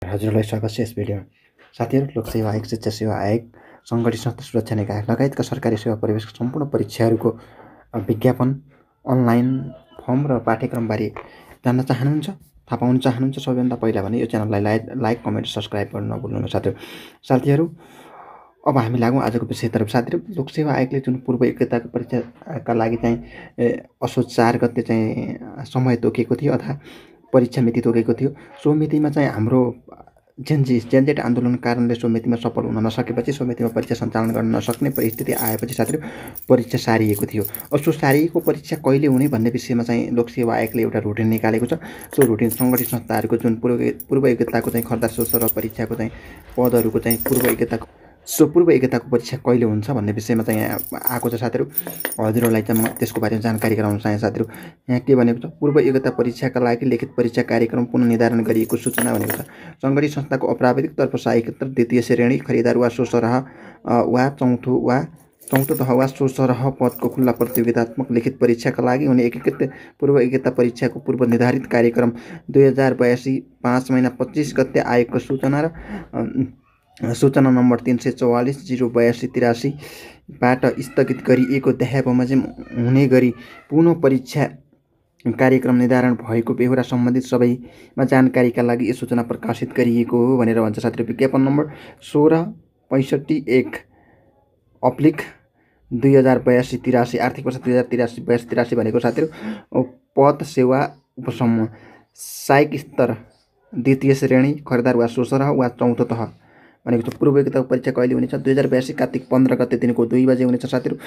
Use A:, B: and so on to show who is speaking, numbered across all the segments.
A: हजुरलाई स्वागत छ यस भिडियोमा। साथीहरू, लोकसेवा आयोग, शिक्षा सेवा आयोग, सङ्गठित संस्था सुरक्षा निकाय लगायतका सरकारी सेवा परिवेशका सम्पूर्ण परीक्षाहरूको विज्ञापन, अनलाइन फर्म र पाठ्यक्रमबारे जान्न चाहनुहुन्छ, थाहा पाउन चाहनुहुन्छ, सबैभन्दा पहिला भने यो च्यानललाई लाइक, कमेन्ट, सब्सक्राइब गर्न नभुल्नुहोस्। साथीहरू, अब हामी लागौँ आजको विषयतर्फ। साथीहरू, लोकसेवा आयोगले जुन पूर्व योग्यताको परीक्षाका लागि चाहिँ असोज 4 गते चाहिँ समय तोकेको थियो अथवा परीक्षा मिति तोकेको थियो, सो मितिमा चाहिँ हाम्रो जेनजेट आन्दोलनको कारणले सो मितिमा सफल हुन नसकेपछि, सो मितिमा परीक्षा सञ्चालन गर्न नसक्ने परिस्थिति आएपछि साथीहरू परीक्षा सारिएको थियो। सो सारिएको परीक्षा कहिले हुने भन्ने विषयमा चाहिँ लोकसेवा आयोगले एउटा रुटिन निकालेको छ। सो रुटिन सङ्गठित संस्थाहरूको जुन पूर्व योग्यताको चाहिँ खर्दा सोसर परीक्षाको चाहिँ पदहरूको चाहिँ पूर्व योग्यताको परीक्षा कहिले हुन्छ भन्ने विषयमा चाहिँ आएको छ। साथीहरू, हजुरहरूलाई चाहिँ म त्यसको बारेमा जानकारी गराउन चाहे। साथीहरू, यहाँ के भनेको छ, पूर्व योग्यता परीक्षाका लागि लिखित परीक्षा कार्यक्रम पुनः निर्धारण गरिएको सूचना भनेको छ। सङ्गठित संस्थाको अपराधिक तर्फ सहायक द्वितीय श्रेणी खरिदार वा सोसरह वा चौथो तह वा सोसरह पदको खुल्ला प्रतियोगितात्मक लिखित परीक्षाका लागि हुने एकीकृत पूर्व योग्यता परीक्षाको पूर्व निर्धारित कार्यक्रम 2082 5 महिना 25 गते आयोगको सूचना नम्बर 344/08283 बाट स्थगित गरिएको देखाबमोजिम हुने गरी पुनः परीक्षा कार्यक्रम निर्धारण भएको बेहोरा सम्बन्धित सबैमा जानकारीका लागि यो सूचना प्रकाशित गरिएको हो भनेर भन्छ। साथीहरू, विज्ञापन नम्बर 1665/208283 आर्थिक वर्ष 2083 भनेको साथीहरू पद सेवा उपसमूह सहायक स्तर द्वितीय श्रेणी खरिदार वा सोसरह वा चौथो तह भनेको छ। पूर्व योग्यताको परीक्षा कहिले हुनेछ? 2082 कार्तिक 15 गते दिनको 2 बजे हुनेछ। साथीहरू,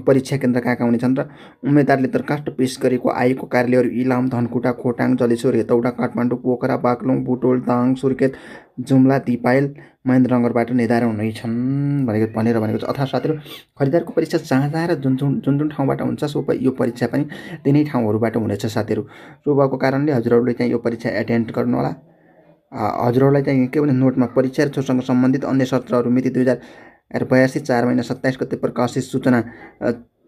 A: परीक्षा केन्द्र कहाँ हुनेछन् र उम्मेदवारले दरखास्त पेश गरेको आयोगको कार्यालयहरू इलाम, धनकुटा, खोटाङ, जलेश्वर, हेटौडा, काठमाडौँ, पोखरा, बागलुङ, बुटोल, दाङ, सुर्खेत, जुम्ला, दिपायल, महेन्द्रनगरबाट निर्धारण हुनेछन् भनेको छ। अथवा साथीहरू, खरिदारको परीक्षा जहाँ र जुन ठाउँबाट हुन्छ सो यो परीक्षा पनि तिनै ठाउँहरूबाट हुनेछ। साथीहरू, सो भएको कारणले हजुरहरूले चाहिँ यो परीक्षा एटेन्ड गर्नुहोला। हजुरहरूलाई चाहिँ के भने नोटमा परीक्षा र छोसँग सम्बन्धित अन्य सत्रहरू मिति 2082 4 महिना 27 गते प्रकाशित सूचना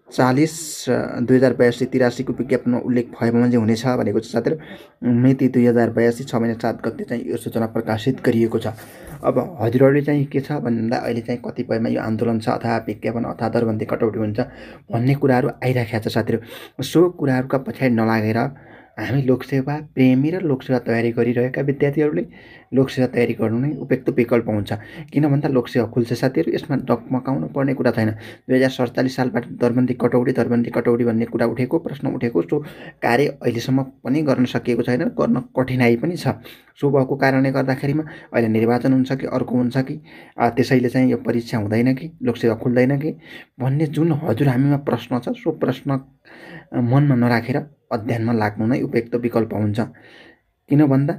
A: 40/2082-83 को विज्ञापनमा उल्लेख भएमा चाहिँ हुनेछ भनेको छ। साथीहरू, मिति 2082 6 महिना 7 गते चाहिँ यो सूचना प्रकाशित गरिएको छ। अब हजुरहरूले चाहिँ के छ भन्दा अहिले चाहिँ कतिपयमा यो आन्दोलन छ अथवा विज्ञापन अथवा दरबन्दी कटौती हुन्छ भन्ने कुराहरू आइराखेका छ। साथीहरू, सो कुराहरूका पछाडि नलागेर हामी लोकसेवा प्रेमी र लोकसेवा तयारी गरिरहेका विद्यार्थीहरूले लोकसेवा तयारी गर्नु नै उपयुक्त विकल्प हुन्छ। किन भन्दा लोकसेवा खुल्छ। साथीहरू, यसमा डकमकाउनु पर्ने कुरा छैन। 2047 सालबाट दरबन्दी कटौती भन्ने कुरा उठेको, प्रश्न उठेको, सो कार्य अहिलेसम्म पनि गर्न सकिएको छैन, गर्न कठिनाइ पनि छ। सो भएको कारणले गर्दाखेरिमा अहिले निर्वाचन हुन्छ कि अर्को हुन्छ कि त्यसैले चाहिँ यो परीक्षा हुँदैन कि लोकसेवा खुल्दैन कि भन्ने जुन हजुर हामीमा प्रश्न छ, सो प्रश्न मनमा नराखेर अध्ययनमा लाग्नु नै उपयुक्त विकल्प हुन्छ। किन भन्दा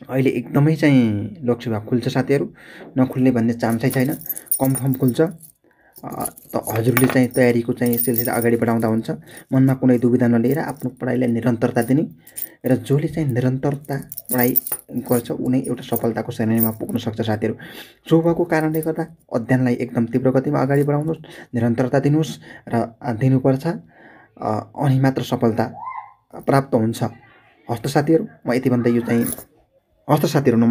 A: अहिले एकदमै चाहिँ लोकसेवा खुल्छ। साथीहरू, नखुल्ने भन्ने चान्सै छैन, कन्फर्म खुल्छ। त हजुरले चाहिँ तयारीको चाहिँ सिलसिला अगाडि बढाउँदा हुन्छ। मनमा कुनै दुविधा नलिएर आफ्नो पढाइलाई निरन्तरता दिने र जसले चाहिँ निरन्तरता पढाइ गर्छ उनी एउटा सफलताको श्रेणीमा पुग्न सक्छ। साथीहरू, सो भएको कारणले गर्दा अध्ययनलाई एकदम तीव्र गतिमा अगाडि बढाउनुहोस्, निरन्तरता दिनुहोस् र दिनुपर्छ, अनि मात्र सफलता प्राप्त हुन्छ। हस्त साथीहरू, म यति भन्दै यो चाहिँ हस्त साथीहरू नमस्कार।